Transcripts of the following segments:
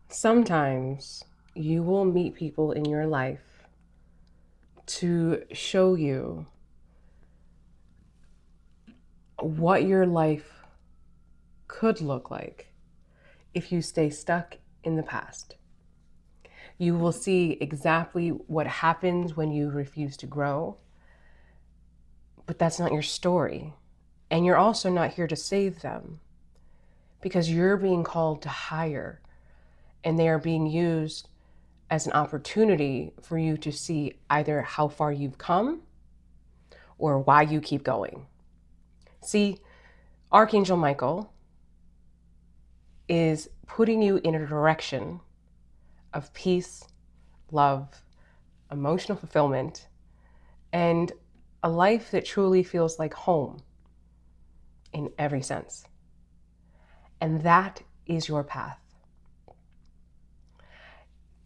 Sometimes you will meet people in your life to show you what your life could look like if you stay stuck in the past. You will see exactly what happens when you refuse to grow, but that's not your story. And you're also not here to save them because you're being called to higher, and they are being used as an opportunity for you to see either how far you've come or why you keep going. See, Archangel Michael is putting you in a direction of peace, love, emotional fulfillment, and a life that truly feels like home in every sense. And that is your path.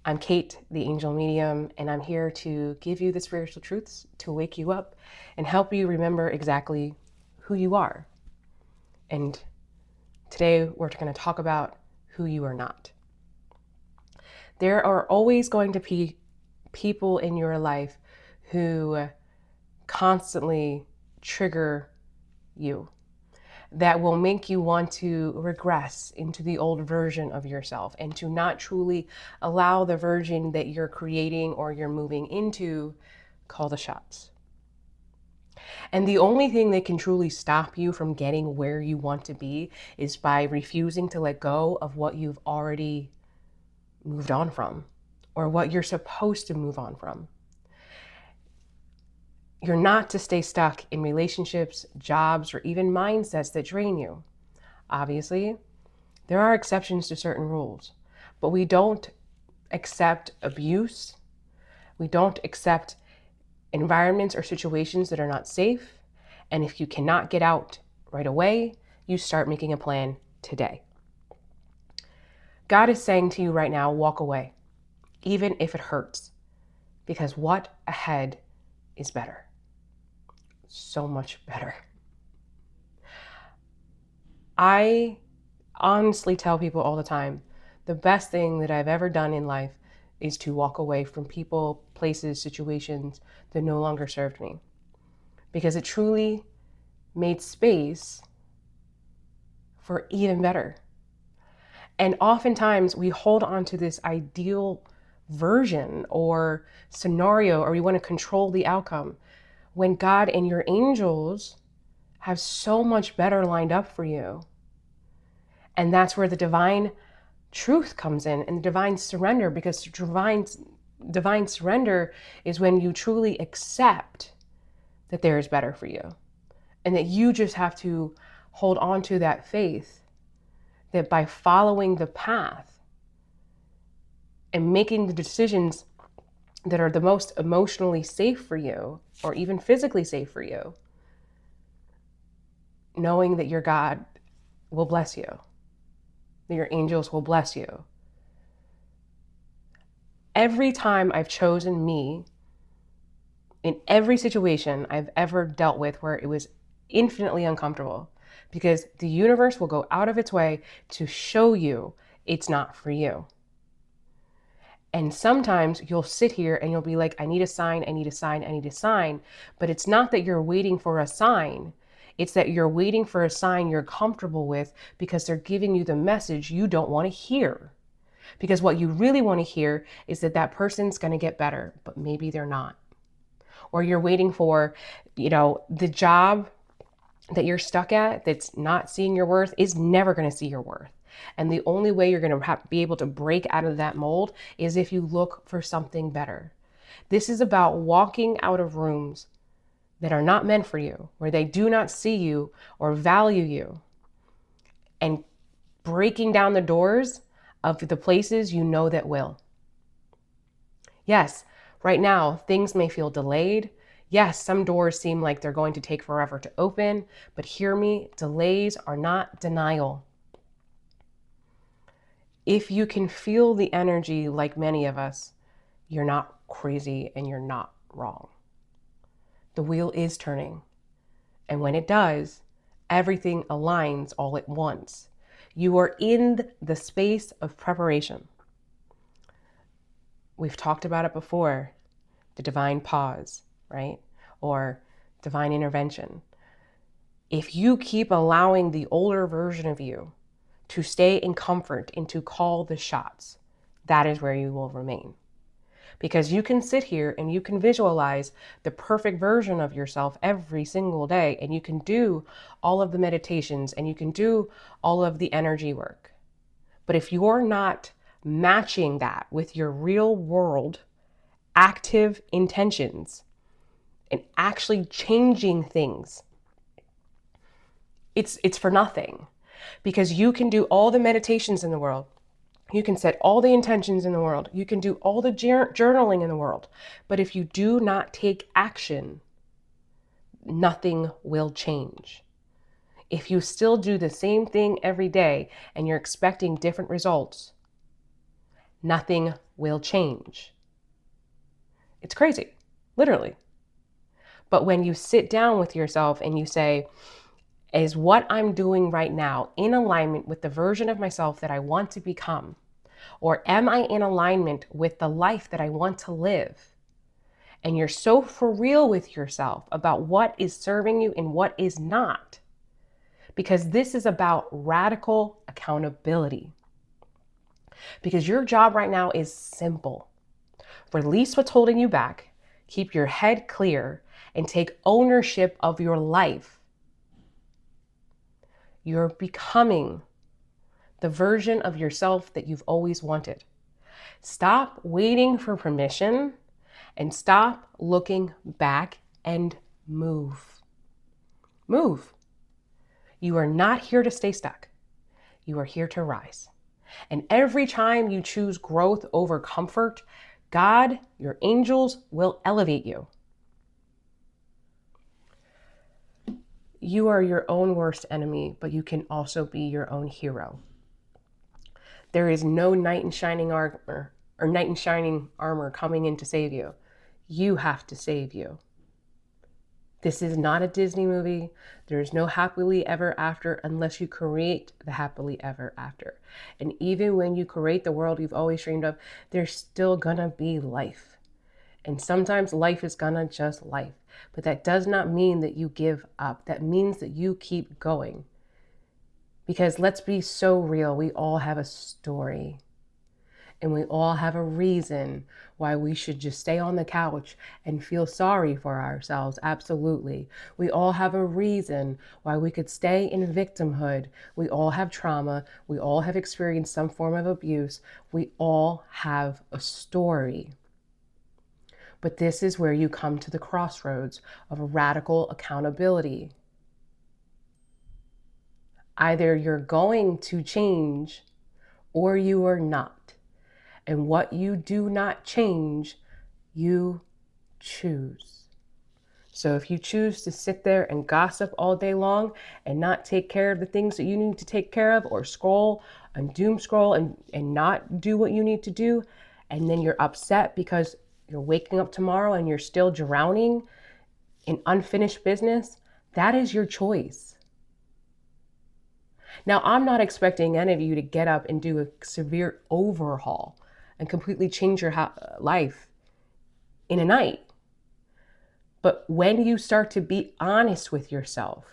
I'm Kate, the Angel Medium, and I'm here to give you the spiritual truths to wake you up and help you remember exactly who you are. And today we're going to talk about who you are not. There are always going to be people in your life who constantly trigger you, that will make you want to regress into the old version of yourself and to not truly allow the version that you're creating or you're moving into call the shots. And the only thing that can truly stop you from getting where you want to be is by refusing to let go of what you've already moved on from or what you're supposed to move on from. You're not to stay stuck in relationships, jobs, or even mindsets that drain you. Obviously, there are exceptions to certain rules, but we don't accept abuse. We don't accept environments or situations that are not safe. And if you cannot get out right away, you start making a plan today. God is saying to you right now, walk away, even if it hurts, because what ahead is better. So much better. I honestly tell people all the time, the best thing that I've ever done in life is to walk away from people, places, situations that no longer served me, because it truly made space for even better. And oftentimes we hold on to this ideal version or scenario, or we want to control the outcome, when God and your angels have so much better lined up for you. And that's where the divine truth comes in and the divine surrender, because divine surrender is when you truly accept that there is better for you and that you just have to hold on to that faith that by following the path and making the decisions that are the most emotionally safe for you or even physically safe for you, knowing that your God will bless you, that your angels will bless you. Every time I've chosen me in every situation I've ever dealt with where it was infinitely uncomfortable, because the universe will go out of its way to show you it's not for you. And sometimes you'll sit here and you'll be like, I need a sign, I need a sign, I need a sign. But it's not that you're waiting for a sign. It's that you're waiting for a sign you're comfortable with because they're giving you the message you don't want to hear. Because what you really want to hear is that that person's going to get better, but maybe they're not. Or you're waiting for, the job that you're stuck at that's not seeing your worth is never going to see your worth. And the only way you're going to be able to break out of that mold is if you look for something better. This is about walking out of rooms that are not meant for you, where they do not see you or value you, and breaking down the doors of the places you know that will. Yes, right now, things may feel delayed. Yes, some doors seem like they're going to take forever to open, but hear me, delays are not denial. If you can feel the energy like many of us, you're not crazy and you're not wrong. The wheel is turning. And when it does, everything aligns all at once. You are in the space of preparation. We've talked about it before, the divine pause, right? Or divine intervention. If you keep allowing the older version of you to stay in comfort and to call the shots, that is where you will remain. Because you can sit here and you can visualize the perfect version of yourself every single day, and you can do all of the meditations and you can do all of the energy work. But if you're not matching that with your real world active intentions and actually changing things, it's for nothing. Because you can do all the meditations in the world. You can set all the intentions in the world. You can do all the journaling in the world. But if you do not take action, nothing will change. If you still do the same thing every day and you're expecting different results, nothing will change. It's crazy, literally. But when you sit down with yourself and you say, is what I'm doing right now in alignment with the version of myself that I want to become? Or am I in alignment with the life that I want to live? And you're so for real with yourself about what is serving you and what is not. Because this is about radical accountability. Because your job right now is simple. Release what's holding you back, keep your head clear, and take ownership of your life. You're becoming the version of yourself that you've always wanted. Stop waiting for permission and stop looking back and move. Move. You are not here to stay stuck. You are here to rise. And every time you choose growth over comfort, God, your angels will elevate you. You are your own worst enemy, but you can also be your own hero. There is no knight in shining armor or knight in shining armor coming in to save you. You have to save you. This is not a Disney movie. There is no happily ever after unless you create the happily ever after. And even when you create the world you've always dreamed of, there's still gonna be life. And sometimes life is gonna just life. But that does not mean that you give up. That means that you keep going. Because let's be so real, we all have a story. And we all have a reason why we should just stay on the couch and feel sorry for ourselves. Absolutely. We all have a reason why we could stay in victimhood. We all have trauma. We all have experienced some form of abuse. We all have a story. But this is where you come to the crossroads of radical accountability. Either you're going to change or you are not. And what you do not change, you choose. So if you choose to sit there and gossip all day long and not take care of the things that you need to take care of, or scroll and doom scroll and not do what you need to do, and then you're upset because you're waking up tomorrow and you're still drowning in unfinished business, that is your choice. Now, I'm not expecting any of you to get up and do a severe overhaul and completely change your life in a night. But when you start to be honest with yourself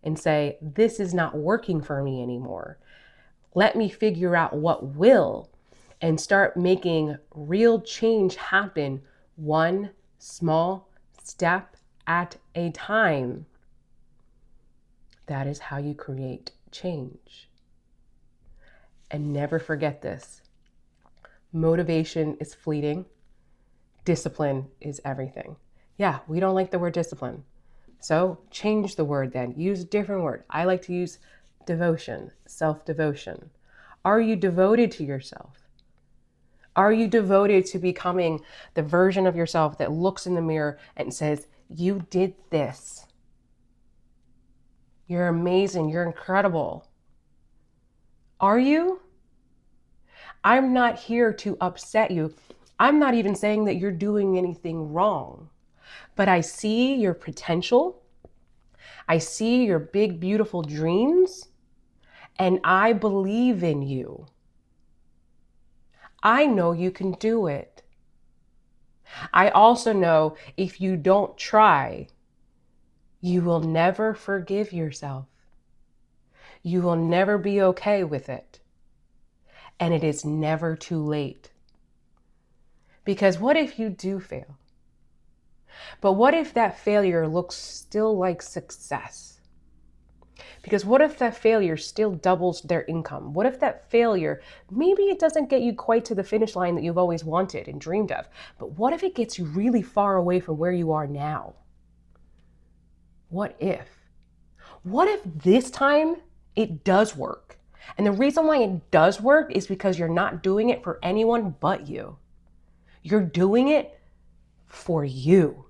and say, this is not working for me anymore, let me figure out what will, and start making real change happen one small step at a time, that is how you create change. And never forget this. Motivation is fleeting. Discipline is everything. Yeah, we don't like the word discipline. So change the word then. Use a different word. I like to use devotion, self-devotion. Are you devoted to yourself? Are you devoted to becoming the version of yourself that looks in the mirror and says, you did this. You're amazing. You're incredible. Are you? I'm not here to upset you. I'm not even saying that you're doing anything wrong, but I see your potential. I see your big, beautiful dreams, and I believe in you. I know you can do it. I also know if you don't try, you will never forgive yourself. You will never be okay with it. And it is never too late. Because what if you do fail? But what if that failure looks still like success? Because what if that failure still doubles their income? What if that failure, maybe it doesn't get you quite to the finish line that you've always wanted and dreamed of, but what if it gets you really far away from where you are now? What if? What if this time it does work? And the reason why it does work is because you're not doing it for anyone but you. You're doing it for you.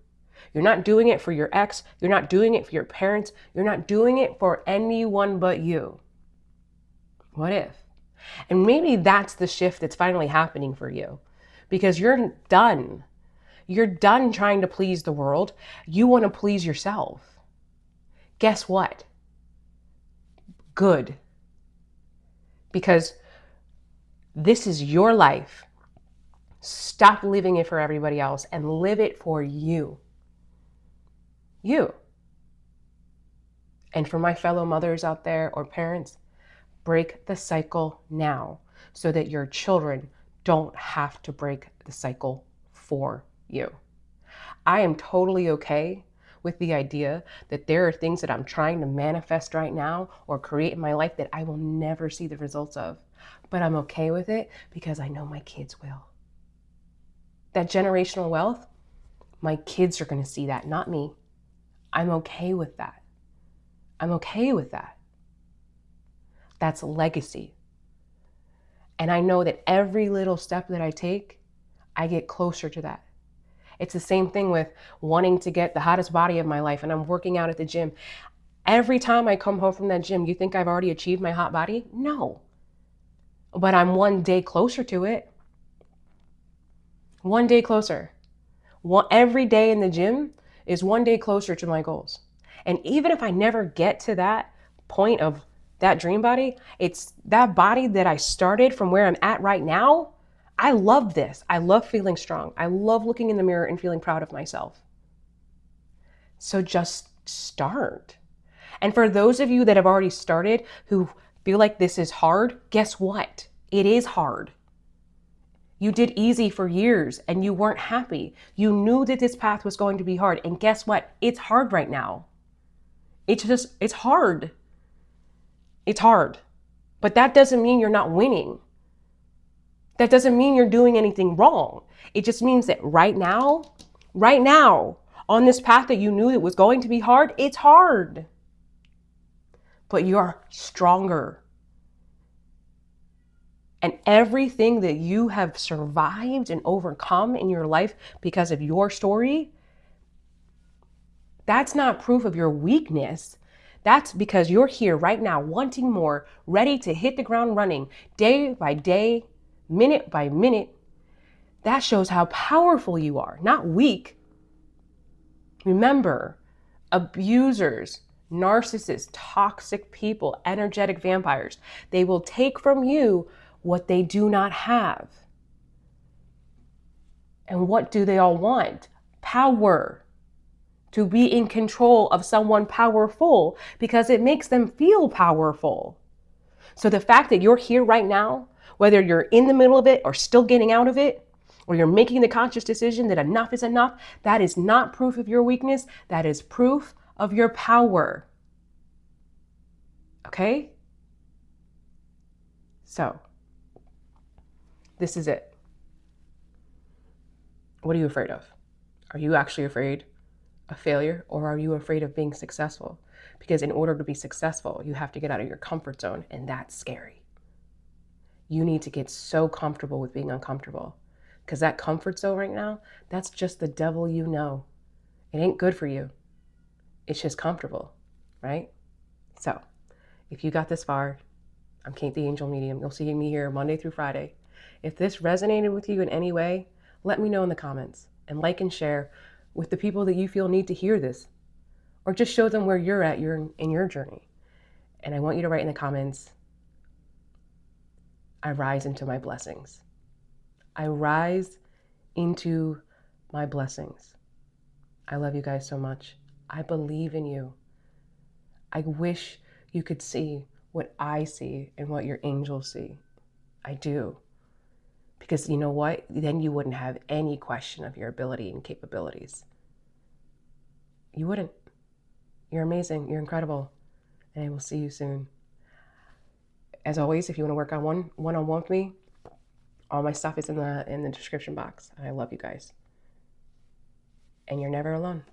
You're not doing it for your ex. You're not doing it for your parents. You're not doing it for anyone but you. What if? And maybe that's the shift that's finally happening for you, because you're done. You're done trying to please the world. You want to please yourself. Guess what? Good. Because this is your life. Stop living it for everybody else and live it for you. You. And for my fellow mothers out there or parents, break the cycle now so that your children don't have to break the cycle for you. I am totally okay with the idea that there are things that I'm trying to manifest right now or create in my life that I will never see the results of. But I'm okay with it because I know my kids will. That generational wealth, my kids are going to see that, not me. I'm okay with that. I'm okay with that. That's legacy. And I know that every little step that I take, I get closer to that. It's the same thing with wanting to get the hottest body of my life, and I'm working out at the gym. Every time I come home from that gym, you think I've already achieved my hot body? No. But I'm one day closer to it. One day closer. Every day in the gym is one day closer to my goals. And even if I never get to that point of that dream body, it's that body that I started from where I'm at right now. I love this. I love feeling strong. I love looking in the mirror and feeling proud of myself. So just start. And for those of you that have already started who feel like this is hard, guess what? It is hard. You did easy for years and you weren't happy. You knew that this path was going to be hard. And guess what? It's hard right now. It's hard. It's hard. But that doesn't mean you're not winning. That doesn't mean you're doing anything wrong. It just means that right now, on this path that you knew it was going to be hard, it's hard. But you're stronger. And everything that you have survived and overcome in your life because of your story, that's not proof of your weakness. That's because you're here right now, wanting more, ready to hit the ground running, day by day, minute by minute. That shows how powerful you are, not weak. Remember, abusers, narcissists, toxic people, energetic vampires, they will take from you what they do not have. And what do they all want? Power. To be in control of someone powerful because it makes them feel powerful. So the fact that you're here right now, whether you're in the middle of it or still getting out of it, or you're making the conscious decision that enough is enough, that is not proof of your weakness. That is proof of your power. Okay? So, this is it. What are you afraid of? Are you actually afraid of failure, or are you afraid of being successful? Because in order to be successful, you have to get out of your comfort zone, and that's scary. You need to get so comfortable with being uncomfortable, because that comfort zone right now, that's just the devil you know. It ain't good for you. It's just comfortable, right? So, if you got this far, I'm Kate the Angel Medium. You'll see me here Monday through Friday. If this resonated with you in any way, let me know in the comments, and like and share with the people that you feel need to hear this, or just show them where you're at in your journey. And I want you to write in the comments, I rise into my blessings. I rise into My blessings. I love you guys so much. I believe in you. I wish you could see what I see and what your angels see. I do. Because you know what? Then you wouldn't have any question of your ability and capabilities. You wouldn't. You're amazing. You're incredible. And I will see you soon. As always, if you want to work on one-on-one with me, all my stuff is in the description box. I love you guys. And you're never alone.